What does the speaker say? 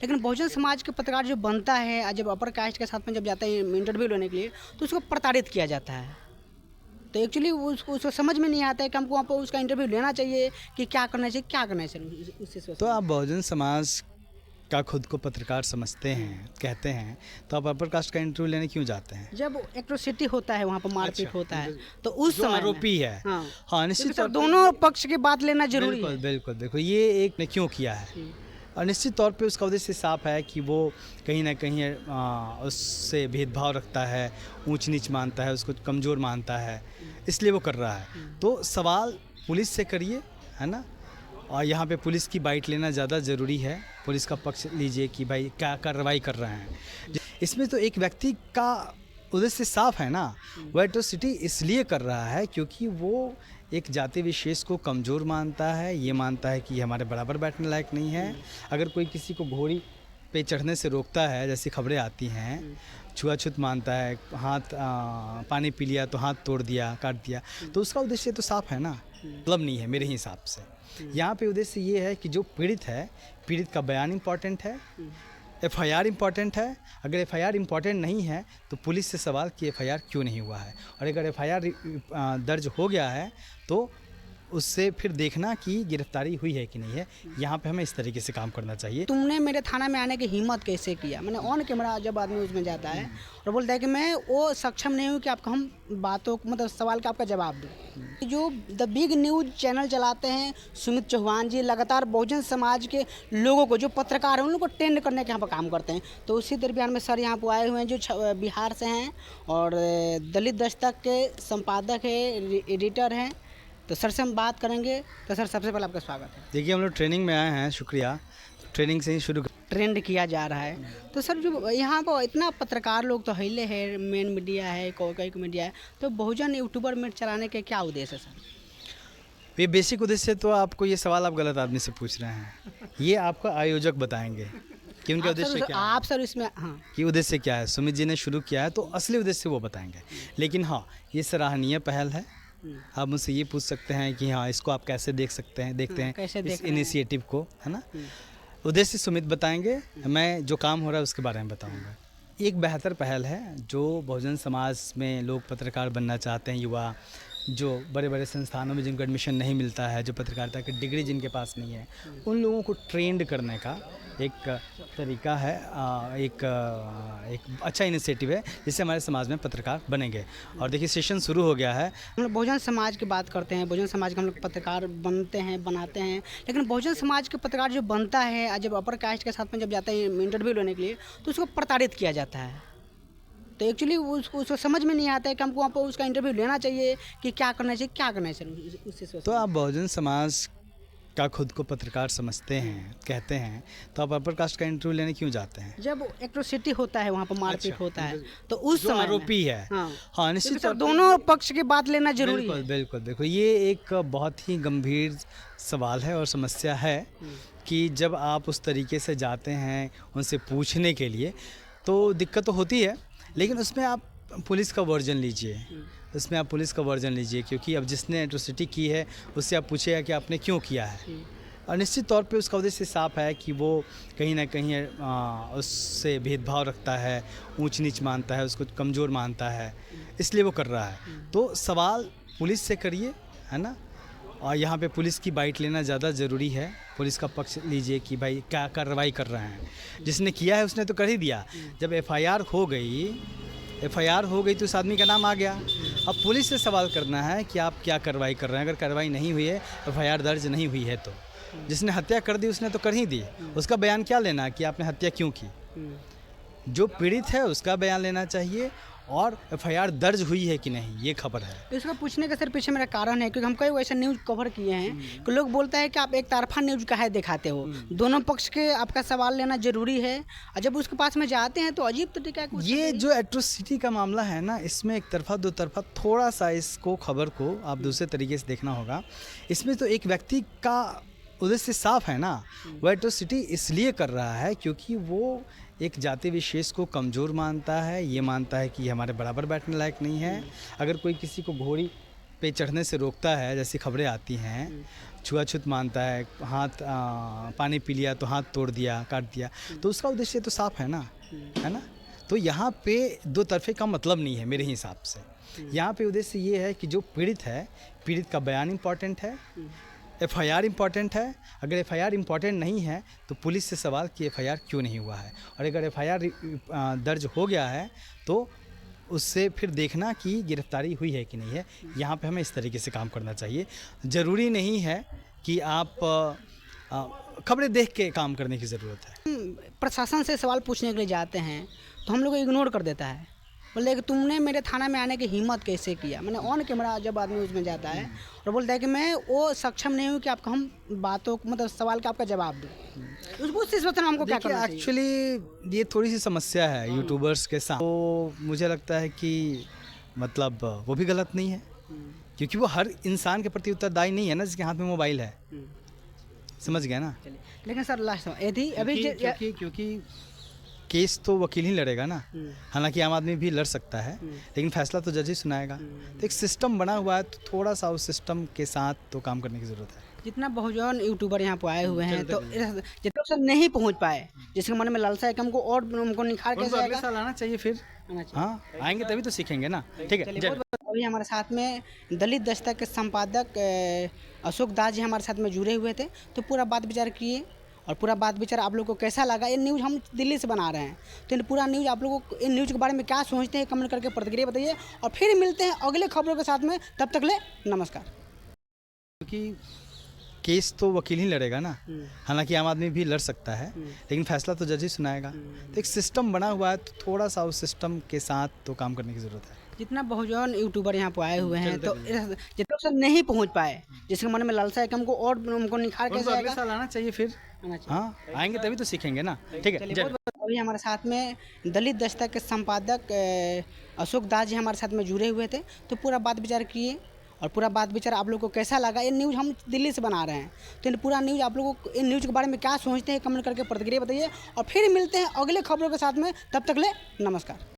लेकिन बहुजन समाज के पत्रकार जो बनता है, जब अपर कास्ट के साथ में जब जाता है इंटरव्यू लेने के लिए, तो उसको प्रताड़ित किया जाता है। तो एक्चुअली उसको समझ में नहीं आता है कि हमको वहाँ पर उसका इंटरव्यू लेना चाहिए कि क्या करना चाहिए, क्या करना चाहिए उससे। तो आप बहुजन समाज का खुद को पत्रकार समझते हैं, कहते हैं, तो आप अपर कास्ट का इंटरव्यू लेने क्यों जाते हैं? जब एट्रोसिटी होता है, वहाँ पर मारपीट अच्छा, होता है, तो उस जो समय आरोपी है, हाँ निश्चित तौर पे दोनों पक्ष की बात लेना जरूरी बिल्कुल है। बिल्कुल। देखो ये एक ने क्यों किया है, और निश्चित तौर पे उसका उद्देश्य साफ है कि वो कहीं ना कहीं उससे भेदभाव रखता है, ऊंच नीच मानता है, उसको कमज़ोर मानता है, इसलिए वो कर रहा है। तो सवाल पुलिस से करिए, है ना, और यहाँ पे पुलिस की बाइट लेना ज़्यादा ज़रूरी है। पुलिस का पक्ष लीजिए कि भाई क्या कार्रवाई कर रहे हैं। इसमें तो एक व्यक्ति का उद्देश्य साफ है ना, वो एट्रोसिटी इसलिए कर रहा है क्योंकि वो एक जाति विशेष को कमज़ोर मानता है, ये मानता है कि ये हमारे बराबर बैठने लायक नहीं है। अगर कोई किसी को घोड़ी पे चढ़ने से रोकता है, जैसी खबरें आती हैं, छुआछूत मानता है, हाथ पानी पी लिया तो हाथ तोड़ दिया, काट दिया, तो उसका उद्देश्य तो साफ है ना, मतलब नहीं है मेरे हिसाब से। यहाँ पे उद्देश्य ये है कि जो पीड़ित है, पीड़ित का बयान इम्पॉर्टेंट है, एफआईआर इम्पॉर्टेंट है। अगर एफआईआर इम्पॉर्टेंट नहीं है तो पुलिस से सवाल कि एफआईआर क्यों नहीं हुआ है, और अगर एफआईआर दर्ज हो गया है तो उससे फिर देखना कि गिरफ्तारी हुई है कि नहीं है। यहाँ पे हमें इस तरीके से काम करना चाहिए। तुमने मेरे थाना में आने की हिम्मत कैसे किया? मैंने ऑन कैमरा जब आदमी उसमें जाता है और बोलता है कि मैं वो सक्षम नहीं हूँ कि आपको हम बातों मतलब सवाल का आपका जवाब दूँ। जो द बिग न्यूज़ चैनल चलाते हैं सुमित चौहान जी, लगातार बहुजन समाज के लोगों को, जो पत्रकार हैं, उन लोगों को ट्रेंड करने के यहाँ पर काम करते हैं। तो उसी दरमियान में सर यहाँ पर आए हुए हैं जो बिहार से हैं और दलित दस्तक के संपादक है, एडिटर हैं। तो सर से हम बात करेंगे। तो सर सबसे पहले आपका स्वागत है। देखिए हम लोग ट्रेनिंग में आए हैं, शुक्रिया। ट्रेनिंग से ही शुरू ट्रेंड किया जा रहा है। तो सर जो यहाँ पर इतना पत्रकार लोग तो हिले है, मेन मीडिया है, कई मीडिया है, तो बहुजन यूट्यूबर में चलाने के क्या उद्देश्य है सर? ये बेसिक उद्देश्य तो आपको, ये सवाल आप गलत आदमी से पूछ रहे हैं। ये आपका आयोजक बताएंगे कि उनका उद्देश्य क्या है। आप सर इसमें हाँ कि उद्देश्य क्या है, सुमित जी ने शुरू किया है तो असली उद्देश्य वो बताएंगे। लेकिन हाँ, ये सराहनीय पहल है। आप मुझसे ये पूछ सकते हैं कि हाँ इसको आप कैसे देख सकते हैं, देखते हैं कैसे इस इनिशिएटिव को, है ना। उद्देश्य सुमित बताएंगे, मैं जो काम हो रहा है उसके बारे में बताऊंगा। एक बेहतर पहल है जो बहुजन समाज में लोग पत्रकार बनना चाहते हैं, युवा जो बड़े बड़े संस्थानों में जिनको एडमिशन नहीं मिलता है, जो पत्रकारिता की डिग्री जिनके पास नहीं है, उन लोगों को ट्रेंड करने का एक तरीका है। एक अच्छा इनिशिएटिव है जिससे हमारे समाज में पत्रकार बनेंगे। और देखिए सेशन शुरू हो गया है। हम लोग बहुजन समाज की बात करते हैं, बहुजन समाज के हम लोग पत्रकार बनते हैं, बनाते हैं, लेकिन बहुजन समाज के पत्रकार जो बनता है, जब अपर कास्ट के साथ में जब जाता है इंटरव्यू लेने के लिए, तो उसको प्रताड़ित किया जाता है। तो एक्चुअली उसको समझ में नहीं आता है कि हमको वहाँ पर उसका इंटरव्यू लेना चाहिए कि क्या करना चाहिए, क्या करना चाहिए उससे। तो आप बहुजन समाज का खुद को पत्रकार समझते हैं, कहते हैं, तो आप अपर कास्ट का इंटरव्यू लेने क्यों जाते हैं? जब एट्रोसिटी होता है, वहाँ पर मारपीट अच्छा, होता है, तो उस समय आरोपी है, हाँ निश्चित तौर पे दोनों पक्ष की बात लेना जरूरी है। बिल्कुल बिल्कुल। देखो ये एक बहुत ही गंभीर सवाल है और समस्या है कि जब आप उस तरीके से जाते हैं उनसे पूछने के लिए तो दिक्कत तो होती है, लेकिन उसमें आप पुलिस का वर्जन लीजिए, उसमें आप पुलिस का वर्जन लीजिए, क्योंकि अब जिसने एट्रोसिटी की है उससे आप पूछिएगा कि आपने क्यों किया है। और निश्चित तौर पे उसका उद्देश्य साफ है कि वो कहीं ना कहीं उससे भेदभाव रखता है, ऊंच नीच मानता है, उसको कमज़ोर मानता है, इसलिए वो कर रहा है। तो सवाल पुलिस से करिए, है ना, और यहाँ पे पुलिस की बाइट लेना ज़्यादा ज़रूरी है। पुलिस का पक्ष लीजिए कि भाई क्या कार्रवाई कर रहे हैं। जिसने किया है उसने तो कर ही दिया। जब एफआईआर हो गई तो उस आदमी का नाम आ गया। अब पुलिस से सवाल करना है कि आप क्या कार्रवाई कर रहे हैं। अगर कार्रवाई नहीं हुई है, एफआईआर दर्ज नहीं हुई है, तो जिसने हत्या कर दी उसने तो कर ही दी, उसका बयान क्या लेना कि आपने हत्या क्यों की। जो पीड़ित है उसका बयान लेना चाहिए और एफआईआर दर्ज हुई है कि नहीं, ये खबर है। इसका पूछने का सर पीछे मेरा कारण है क्योंकि हम कई ऐसे न्यूज़ कवर किए हैं कि लोग बोलते हैं कि आप एक तरफा न्यूज़ काहे दिखाते हो, दोनों पक्ष के आपका सवाल लेना जरूरी है। और जब उसके पास में जाते हैं तो अजीब तरीका है। ये जो एट्रोसिटी का मामला है ना, इसमें एक तरफा दो तरफा थोड़ा सा इसको खबर को आप दूसरे तरीके से देखना होगा। इसमें तो एक व्यक्ति का उद्देश्य साफ है ना, वो एट्रोसिटी इसलिए कर रहा है क्योंकि वो एक जाति विशेष को कमज़ोर मानता है, ये मानता है कि ये हमारे बराबर बैठने लायक नहीं है। अगर कोई किसी को घोड़ी पे चढ़ने से रोकता है, जैसी खबरें आती हैं, छुआछूत मानता है, हाथ पानी पी लिया तो हाथ तोड़ दिया, काट दिया, तो उसका उद्देश्य तो साफ है ना, है ना। तो यहाँ पे दो तरफे का मतलब नहीं है मेरे हिसाब से। यहाँ पे उद्देश्य ये है कि जो पीड़ित है, पीड़ित का बयान इम्पॉर्टेंट है, एफआईआर इम्पॉर्टेंट है। अगर एफआईआर इम्पॉर्टेंट नहीं है तो पुलिस से सवाल कि एफआईआर क्यों नहीं हुआ है, और अगर एफआईआर दर्ज हो गया है तो उससे फिर देखना कि गिरफ्तारी हुई है कि नहीं है। यहाँ पे हमें इस तरीके से काम करना चाहिए। ज़रूरी नहीं है कि आप खबरें देख के काम करने की ज़रूरत है। प्रशासन से सवाल पूछने के लिए जाते हैं तो हम लोग को इग्नोर कर देता है, बोलते हैं कि तुमने मेरे थाना में आने की हिम्मत कैसे किया। मैंने ऑन कैमरा जब आदमी उसमें जाता है और बोलता है कि मैं वो सक्षम नहीं हूँ कि आपको हम बातों मतलब सवाल का आपका जवाब दूँ। उस सिचुएशन में हमको क्या करना चाहिए? एक्चुअली ये थोड़ी सी समस्या है यूट्यूबर्स के साथ। तो मुझे लगता है कि मतलब वो भी गलत नहीं है, क्योंकि वो हर इंसान के प्रति उत्तरदायी नहीं है ना जिसके हाथ में मोबाइल है। समझ गया ना। लेकिन सर लास्ट यदि अभी क्योंकि केस तो वकील ही लड़ेगा ना। हालांकि आम आदमी भी लड़ सकता है, लेकिन फैसला तो जज ही सुनाएगा। तो एक सिस्टम बना हुआ है, तो थोड़ा सा उस सिस्टम के साथ तो काम करने की ज़रूरत है। जितना बहुजन यूट्यूबर यहाँ पे आए हुए हैं तो जितना सब नहीं पहुँच पाए, जिसके मन में लालसा है कि हमको और हमको निखार कैसे अगले आएगा, साल आना चाहिए फिर। हाँ, आएंगे तभी तो सीखेंगे ना। ठीक है। अभी हमारे साथ में दलित दस्तक के संपादक अशोक दास जी हमारे साथ में जुड़े हुए थे, तो पूरा बात विचार किए और पूरा बात विचार आप लोगों को कैसा लगा। ये न्यूज़ हम दिल्ली से बना रहे हैं, तो इन पूरा न्यूज़ आप लोगों को इन न्यूज़ के बारे में क्या सोचते हैं कमेंट करके प्रतिक्रिया बताइए, और फिर मिलते हैं अगले खबरों के साथ में। तब तक ले नमस्कार। क्योंकि केस तो वकील ही लड़ेगा ना। हालांकि आम आदमी भी लड़ सकता है, लेकिन फैसला तो जज ही सुनाएगा। तो एक सिस्टम बना हुआ है, तो थोड़ा सा उस सिस्टम के साथ तो काम करने की ज़रूरत है। जितना बहुजन यूट्यूबर यहाँ पे आए हुए हैं तो जितना सब नहीं पहुँच पाए, जिसके मन में लालसा है कि हमको और हमको निखार कैसे अगले साल आना चाहिए फिर। हाँ, आएंगे तभी तो सीखेंगे ना। ठीक है। अभी हमारे साथ में दलित दस्तक के संपादक अशोक दास जी हमारे साथ में जुड़े हुए थे, तो पूरा बात विचार किए और पूरा बात विचार आप लोगों को कैसा लगा। ये न्यूज़ हम दिल्ली से बना रहे हैं, तो इन पूरा न्यूज़ आप लोगों को इन न्यूज़ के बारे में क्या सोचते हैं कमेंट करके प्रतिक्रिया बताइए, और फिर मिलते हैं अगले खबरों के साथ में। तब तक ले नमस्कार।